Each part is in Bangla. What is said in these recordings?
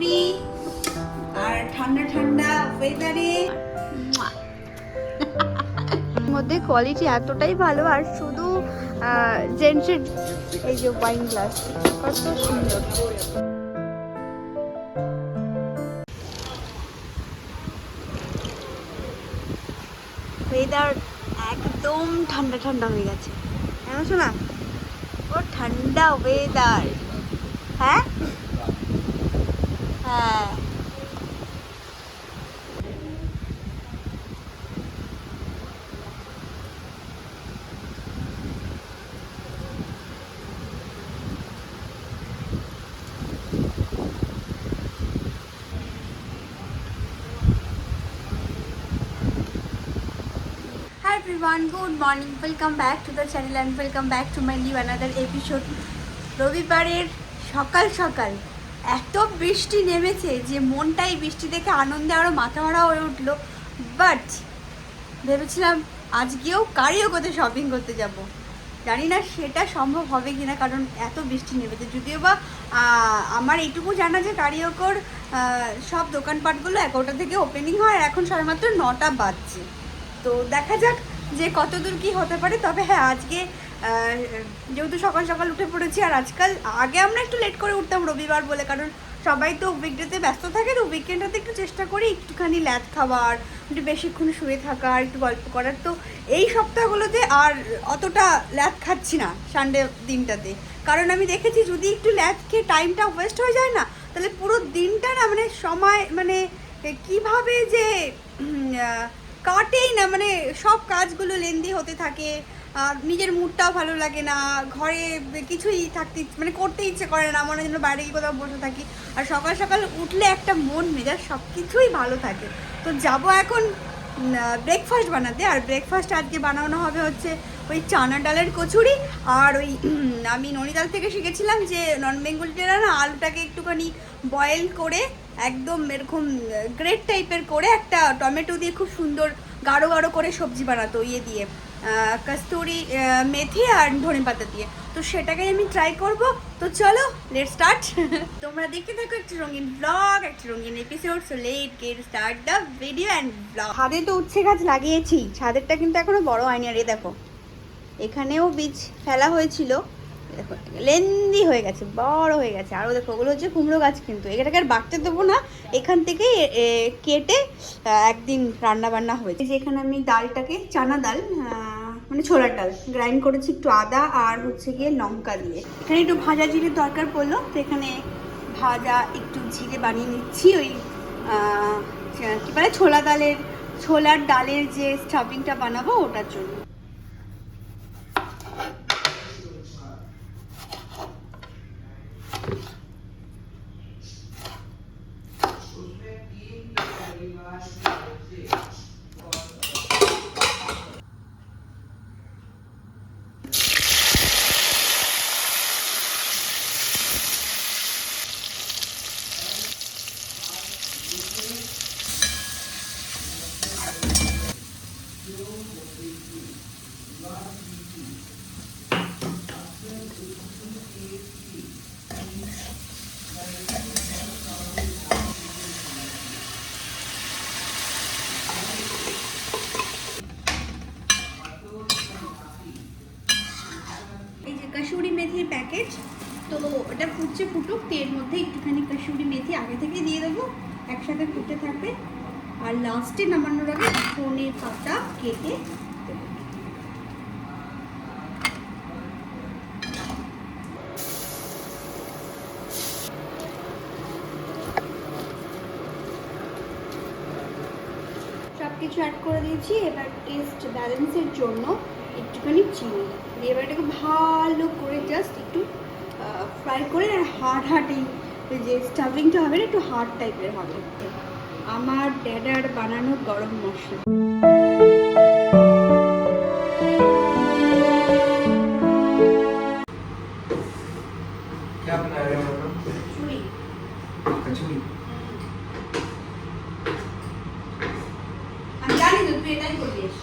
কচুরি আর ঠান্ডা ঠান্ডা ওয়েদারে মধ্যে কোয়ালিটি এতটাই ভালো, আর শুধু জেন্টসের এই যে ওয়াইন গ্লাস কত সুন্দর। ওয়েদার একদম ঠান্ডা ঠান্ডা হয়ে গেছে, হ্যাঁ শোনা, ও ঠান্ডা ওয়েদার। হ্যাঁ হ্যাঁ everyone, good morning, welcome back to the channel and welcome back to my new another episode. রবিবারের সকাল সকাল এত বৃষ্টি নেমেছে যে মনটাই বৃষ্টি দেখে আনন্দে আরও মাথা ভরা হয়ে উঠলো। বাট ভেবেছিলাম আজকেও কারিওকোতে শপিং করতে যাব, জানি না সেটা সম্ভব হবে কিনা, কারণ এত বৃষ্টি নেমেছে। যদিও বা আমার এইটুকু জানা যে কারিওকোর সব দোকানপাটগুলো 11টা থেকে ওপেনিং হয়, আর এখন সবেমাত্র 9টা বাজছে। তো দেখা যাক যে কতদূর কি হতে পারে। তবে হ্যাঁ, আজকে যেহেতু সকাল সকাল উঠে পড়েছি, আর আজকাল আগে আমরা একটু লেট করে উঠতাম রবিবার বলে, কারণ সবাই তো উইকডেতে ব্যস্ত থাকে, তো উইকেন্ডটাতে একটু চেষ্টা করি একটুখানি ল্যাদ খাওয়ার, একটু বেশিক্ষণ শুয়ে থাকার, একটু গল্প করার। তো এই সপ্তাহগুলোতে আর অতটা ল্যাদ খাচ্ছি না সানডে দিনটাতে, কারণ আমি দেখেছি যদি একটু ল্যাদ খেয়ে টাইমটা ওয়েস্ট হয়ে যায় না, তাহলে পুরো দিনটা না মানে সময় মানে কীভাবে যে কাটেই না, মানে সব কাজগুলো লেন্দি হতে থাকে, আর নিজের মুডটাও ভালো লাগে না, ঘরে কিছুই থাকতে মানে করতে ইচ্ছে করে না, মনে হয় যেন বাইরে গিয়ে কোথাও বসে থাকি। আর সকাল সকাল উঠলে একটা মন মেজাজ সব কিছুই ভালো থাকে। তো যাব এখন ব্রেকফাস্ট বানাতে, আর ব্রেকফাস্ট আজকে বানানো হবে হচ্ছে ওই চানা ডালের কচুরি, আর ওই আমি ননিতাল থেকে শিখেছিলাম যে নন বেঙ্গলিরা না আলুটাকে একটুখানি বয়েল করে একদম এরকম গ্রেট টাইপের করে একটা টমেটো দিয়ে খুব সুন্দর গাঢ় গাঢ় করে সবজি বানাতো ইয়ে দিয়ে, কস্তুরি মেথি আর ধনেপাতা দিয়ে। তো সেটাকেই আমি ট্রাই করব। তো চলো লেটস স্টার্ট। তোমরা দেখতে থাকো একটি রঙিন ব্লগ, একটি রঙিন episode. So late get start the video and blog. ছাদে তো উচ্ছে গাছ লাগিয়েছি, ছাদেরটা কিন্তু এখনো বড় হয়নি। আর এই দেখো এখানেও বীজ ফেলা হয়েছিল, দেখো লেন্দি হয়ে গেছে, বড় হয়ে গেছে। আরও দেখো ওগুলো হচ্ছে কুমড়ো গাছ, কিন্তু এটাকে আর বাড়তে দেবো না, এখান থেকে কেটে একদিন রান্না বান্না হয়েছে। যে এখানে আমি ডালটাকে, চানা ডাল মানে ছোলার ডাল গ্রাইন্ড করেছি একটু আদা আর হচ্ছে গিয়ে লঙ্কা দিয়ে। এখানে একটু ভাজা জিরের দরকার পড়লো, তো এখানে ভাজা একটু জিরে বানিয়ে নিচ্ছি ওই কী বলে ছোলার ডালের যে স্টাফিংটা বানাবো ওটার জন্য। কসুরি মেথির প্যাকেট, তো ওটা ফুটছে, ফুটুক, এর মধ্যে একটুখানি কসুরি মেথি আগে থেকে দিয়ে দেবো, একসাথে ফুটে থাকবে। আর লাস্টে নামানোর আগে ধনে পাতা কেটে দেবো। সব কিছু অ্যাড করে দিয়েছি। এবার টেস্ট ব্যালেন্সের জন্য একটুখানি চিনি দিয়ে এবার এটাকে ভালো করে জাস্ট একটু ফ্রাই করে, আর হার্ড এই যে স্টাফিংটা হবে না একটু হার্ড টাইপের হবে। আমার ড্যাডার বানানো গরম মশলা। আমি জানি তো তুই এটাই করিস,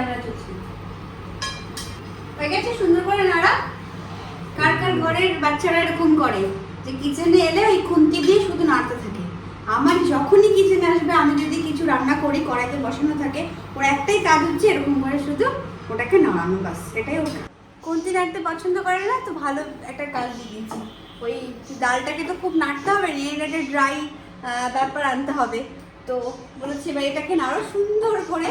আমরা চলছি হয়ে গেছে সুন্দর করে নাড়া। কার কার ঘরের বাচ্চারা এরকম করে যে কিচেনে এলে ওই খুন্তি দিয়ে শুধু নাড়তে থাকে। আমার যখনই কিচেনে আসবে, আমি যদি কিছু রান্না করি, কড়াইতে বসানো থাকে, ওর একটাই কাজ হচ্ছে এরকম করে শুধু ওটাকে নাড়ানো, বাস এটাই ওর। খুন্তি নাড়তে পছন্দ করে না তো ভালো একটা কাজ দিয়েছি, ওই ডালটাকে তো খুব নাড়তে হবে না, এর একটা ড্রাই ব্যাপার আনতে হবে। তো বলেছি এবার এটাকে নাড়ো সুন্দর করে,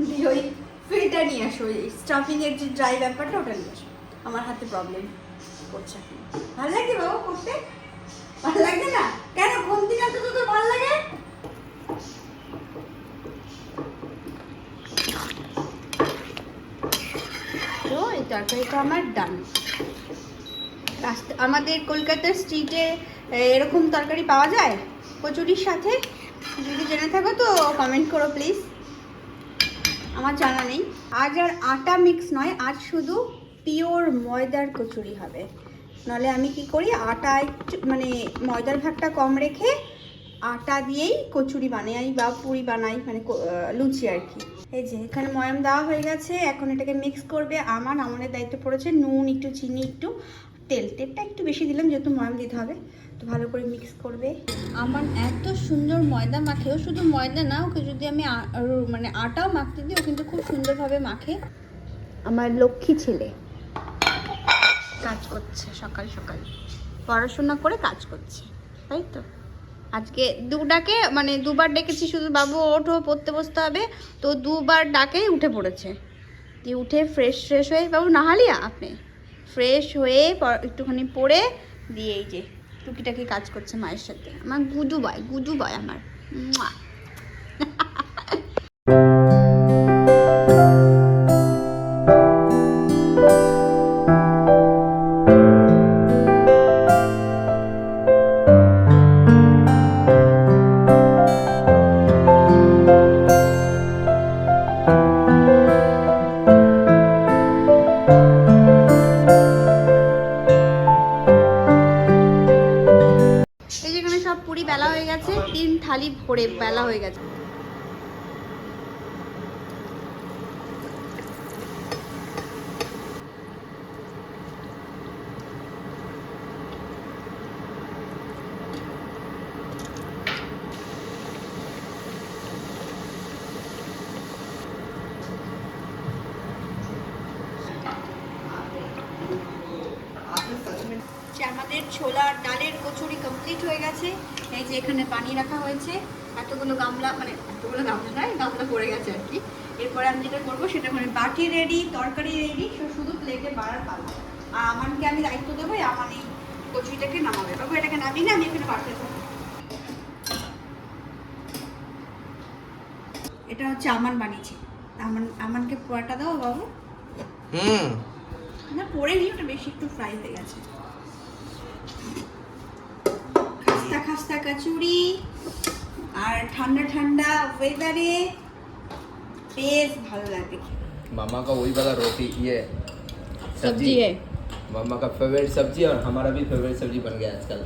দিয়ে ওই ফিলটা নিয়ে আসো, ওই স্টাফিংয়ের যে ড্রাই ব্যাপারটা ওটা নিয়ে আসো। আমার হাতে প্রবলেম করছে এখন। ভালো লাগে বাবা করতে? ভালো লাগে না কেন? খুন্তি নাড়তে তো তোর ভালো লাগে? তো এই তরকারিটা আমার ডান। আমাদের কলকাতার স্ট্রিটে এরকম তরকারি পাওয়া যায় কচুরির সাথে? যদি জেনে থাকো তো কমেন্ট করো প্লিজ, আমার জানা নেই। আজ আর আটা মিক্স নয়, আজ শুধু পিওর ময়দার কচুরি হবে। নাহলে আমি কি করি, আটা একটু মানে ময়দার ভাগটা কম রেখে আটা দিয়েই কচুরি বানাই বা পুরি বানাই, মানে লুচি আর কি। এই যে এখানে ময়াম দেওয়া হয়ে গেছে, এখন এটাকে মিক্স করবে। আমাদের দায়িত্ব পড়েছে নুন একটু, চিনি একটু, তেলটা একটু বেশি দিলাম যেহেতু ময়াম দিতে হবে। তো ভালো করে মিক্স করবে। আমার এত সুন্দর ময়দা মাখে, ও শুধু ময়দা না, ওকে যদি আমি মানে আটাও মাখতে দিই ও কিন্তু খুব সুন্দরভাবে মাখে। আমার লক্ষ্মী ছেলে কাজ করছে, সকাল সকাল পড়াশোনা করে কাজ করছে, তাই তো। আজকে মানে দুবার ডেকেছি, শুধু বাবু ওঠো পড়তে বসতে হবে, তো দুবার ডাকে উঠে পড়েছে। দিয়ে উঠে ফ্রেশ হয়ে, বাবু নাহালিয়া আপনি ফ্রেশ হয়ে একটুখানি পড়ে দিয়ে এই যে টুকিটাকি কাজ করছে মায়ের সাথে। আমার গুডু বয় আমার। সব পুরি বেলা হয়ে গেছে, 3 থালি ভরে বেলা হয়ে গেছে। আমাদের ছোলা ডালের কচুরি কমপ্লিট হয়ে গেছে। এই যে এখানে পানি রাখা হয়েছে, এতগুলো গামলা, মানে এতগুলো গামলা নয়, গামলা পড়ে গেছে আর কি। এরপরে আমি যেটা করবো সেটা মানে বাটি রেডি, তরকারি রেডি, শুধু প্লেটে বাড়ার পালা। আর আমানকে আমি দায়িত্ব দেবো, আমার এই কচুরিটাকে নামাবে। বাবু এটাকে নামিয়ে না, আমি এখানে বাড়তে থাকবো। এটা হচ্ছে আমান বানিয়েছে। আমানকে পোয়াটা দাও বাবু। না পড়ে নি, ওটা বেশি একটু ফ্রাই হয়ে গেছে। খাস্তা কচুরি আর ঠান্ডা ঠান্ডা ওয়েদারে বেশ भालो লাগে। मामा का वही वाला रोटी, ये सब्जी है मामा का फेवरेट सब्जी, और हमारा भी फेवरेट सब्जी बन गया आजकल।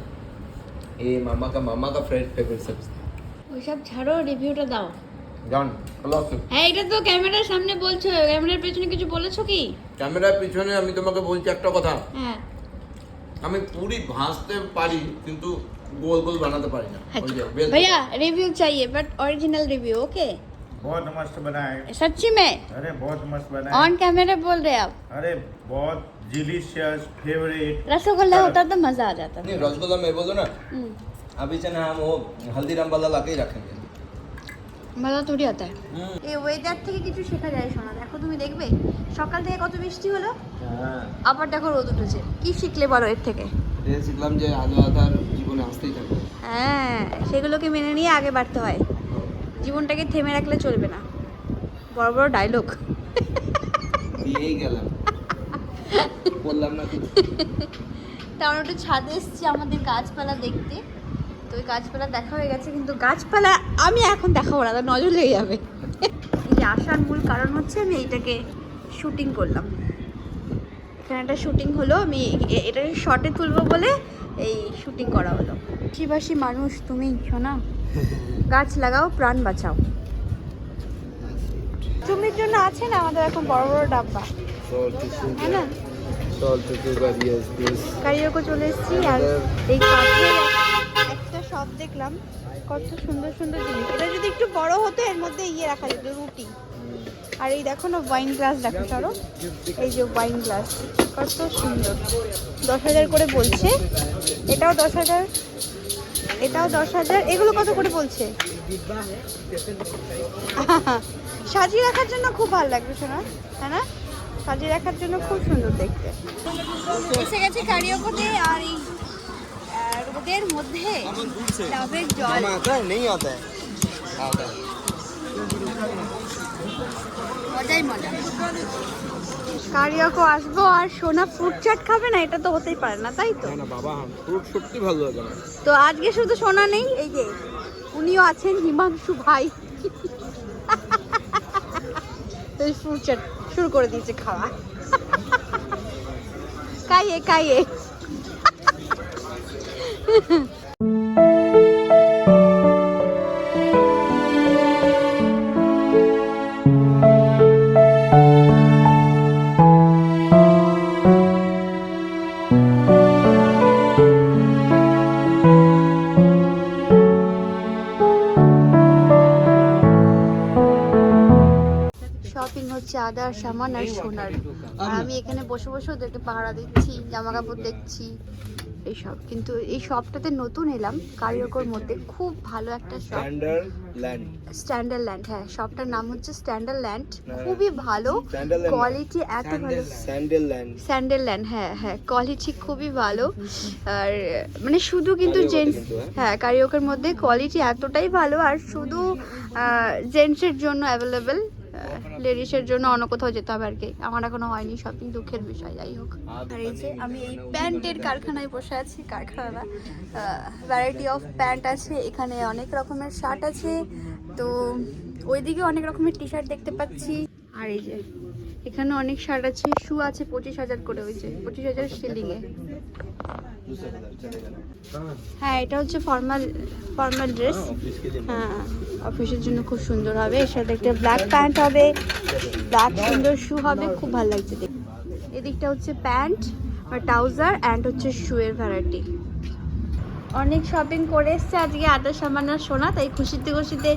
ये मामा का फेवरेट सब्जी। ওই সব ছাড়ো, রিভিউটা দাও। জান ক্লোজ। হ্যাঁ, এটা তো ক্যামেরার সামনে বলছো, ক্যামেরার পেছনে কিছু বলেছো কি? ক্যামেরার পিছনে আমি তোমাকে বলছি একটা কথা। হ্যাঁ, আমি পুরি ভাজতে পারি কিন্তু গোল গোল বানাতে পারি না। ওই যে বেল। भैया रिव्यू चाहिए बट ओरिजिनल रिव्यू, ओके? बहुत मस्त बना है। सच्ची में? अरे बहुत मस्त बना है। ऑन कैमरा बोल रहे आप? अरे बहुत डिलीशियस फेवरेट। रसगुल्ला होता तो मजा आ जाता। नहीं रसगुल्ला मैं बोल दो ना, अभी चना हम वो हल्दीराम वाला ला के ही रखेंगे। মজা তৈরি হতে হয়। এই ওয়েদার থেকে কিছু শেখা যায় শোনা। দেখো তুমি দেখবে সকাল থেকে কত বৃষ্টি হলো, হ্যাঁ আবার দেখো রোদ উঠেছে। কি শিখলে বলো এর থেকে? এটা শিখলাম যে আলো আধার জীবনে আসতেই থাকবে। হ্যাঁ, সেগুলোকে মেনে নিয়ে আগে বাড়তে হয়, জীবনটাকে থেমে রাখলে চলবে না। বড় বড় ডায়লগ দিয়েই গেলাম, বললাম না কি। তা আমরা একটু ছাদে এসেছি আমাদের গাছপালা দেখতে। তো ওই গাছপালা দেখা হয়ে গেছে, কিন্তু গাছপালা আমি এখন দেখাবো না, নজর লেগে যাবে। এই যে আসার মূল কারণ হচ্ছে আমি এইটাকে শুটিং করলাম, এখানে একটা শুটিং হলো, আমি এটা শর্টে তুলবো বলে এই শুটিং করা হলো। আশিবাসী মানুষ তুমি শোনা, গাছ লাগাও প্রাণ বাঁচাও। তুমির জন্য আছে না আমাদের এখন বড় বড় ডাব্বা, হ্যাঁ না? Salt to Yes, please. কারিয়াকো চলে এসেছি আর এই কাঠের একটা শপ দেখলাম, কত সুন্দর সুন্দর জিনিস। এটা যদি একটু বড় হতো এর মধ্যে রাখা যেত রুটি। আর এই দেখো না ওয়াইন গ্লাস, দেখো সরো, এই যে ওয়াইন গ্লাস কত সুন্দর, 10,000 করে বলছে। এটাও 10,000, এটাও 10,000। এগুলো কত করে বলছে? সাজিয়ে রাখার জন্য খুব ভালো লাগবে শোনা, হ্যাঁ না? সাজিয়ে রাখার জন্য খুব সুন্দর দেখতে। এসে গেছে কারিয়াকোতে আর এই রোদের মধ্যে ডাবের জল মজাই মজা। কারিয়াকো আসবো আর সোনা ফ্রুট চাট খাবে না, এটা তো হতেই পারে না, তাই তো? না বাবা, ফ্রুট সত্যি ভালো লাগে না। তো আজকে শুধু সোনা নেই, এই যে উনিও আছেন, হিমাংশু ভাই ফ্রুট চাট শুরু করে দিয়েছে খাওয়া। খাইয়ে খাইয়ে শপিং হচ্ছে আদার সামান আর সোনার। আর আমি এখানে বসে বসে ওদেরকে পাহারা দিচ্ছি, জামা কাপড় দেখছি এইসব। কিন্তু এই শপটাতে নতুন এলাম কারিয়াকোর মধ্যে, খুব ভালো একটা শপ, স্ট্যান্ডারল্যান্ড। হ্যাঁ, শপটার নাম হচ্ছে স্ট্যান্ডারল্যান্ড, খুবই ভালো কোয়ালিটি, এত ভালো। স্যান্ডেলল্যান্ড, হ্যাঁ হ্যাঁ, কোয়ালিটি খুবই ভালো। আর মানে শুধু কিন্তু জেন্টস, হ্যাঁ কারিয়াকোর মধ্যে কোয়ালিটি এতটাই ভালো, আর শুধু জেন্টসের জন্য অ্যাভেলেবেল, লেডিসের জন্য অন্য কোথাও যেতে হবে আর কি। আমার এখনো হয়নি শপিং, দুঃখের বিষয়। যাই হোক, আর এই যে আমি এই প্যান্টের কারখানায় বসে আছি, কারখানা ভ্যারাইটি অফ প্যান্ট আছে এখানে, অনেক রকমের শার্ট আছে। তো ওইদিকে অনেক রকমের টি শার্ট দেখতে পাচ্ছি। আর এই যে এখানে অনেক শার্ট আছে, শু আছে 25,000 করে, ওই যে 25,000 শিলিংয়ে। হ্যাঁ, এটা হচ্ছে ফর্মাল ড্রেস। হ্যাঁ, অফিসের জন্য খুব সুন্দর হবে। এর সাথে একটা ব্ল্যাক প্যান্ট হবে, ব্ল্যাক সুন্দর শু হবে, খুব ভালো লাগছে দেখতে। এদিকটা হচ্ছে প্যান্ট আর ট্রাউজার অ্যান্ড হচ্ছে শুয়ের ভ্যারাইটি। অনেক শপিং করে এসছে আজকে আদার সামান আর সোনা, তাই খুশিতে খুশিতে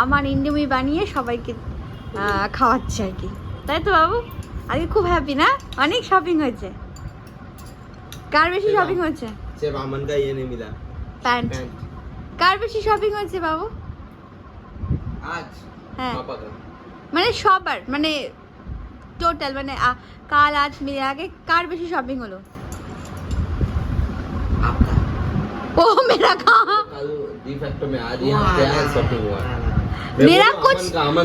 আমার ইন্ডোমি বানিয়ে সবাইকে খাওয়াচ্ছে আর কি, তাই তো বাবু? আজকে খুব হ্যাপি না? অনেক শপিং হয়েছে। কার বেশি শপিং হয়েছে? सिर्फ अमन का ये नहीं मिला প্যান্ট। কার বেশি শপিং হয়েছে বাবু आज? হ্যাঁ, पापा का। মানে সবার, মানে টোটাল, মানে কাল আজ মিলে আগে কার বেশি শপিং হলো? आपका। ओ मेरा कहाँ? कल डिफेक्टो में आज यहाँ पे आया शॉपिंग हुआ। मेरा कुछ,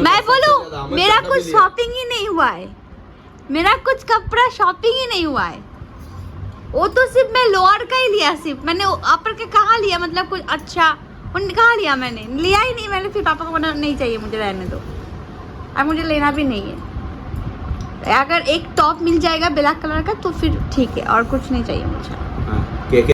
मैं बोलूं मेरा कुछ शॉपिंग शॉपिंग ही नहीं हुआ है, मेरा कुछ कपड़ा शॉपिंग ही नहीं हुआ है। वो तो सिर्फ मैं लोअर का ही लिया, सिर्फ मैंने अपर के कहाँ लिया, मतलब कुछ अच्छा कहाँ लिया? मैंने लिया ही नहीं। मैंने फिर पापा को बोला नहीं चाहिए मुझे, रहने दो, और मुझे लेना भी नहीं है। अगर एक टॉप मिल जाएगा ब्लैक कलर का तो फिर ठीक है, और कुछ नहीं चाहिए मुझे।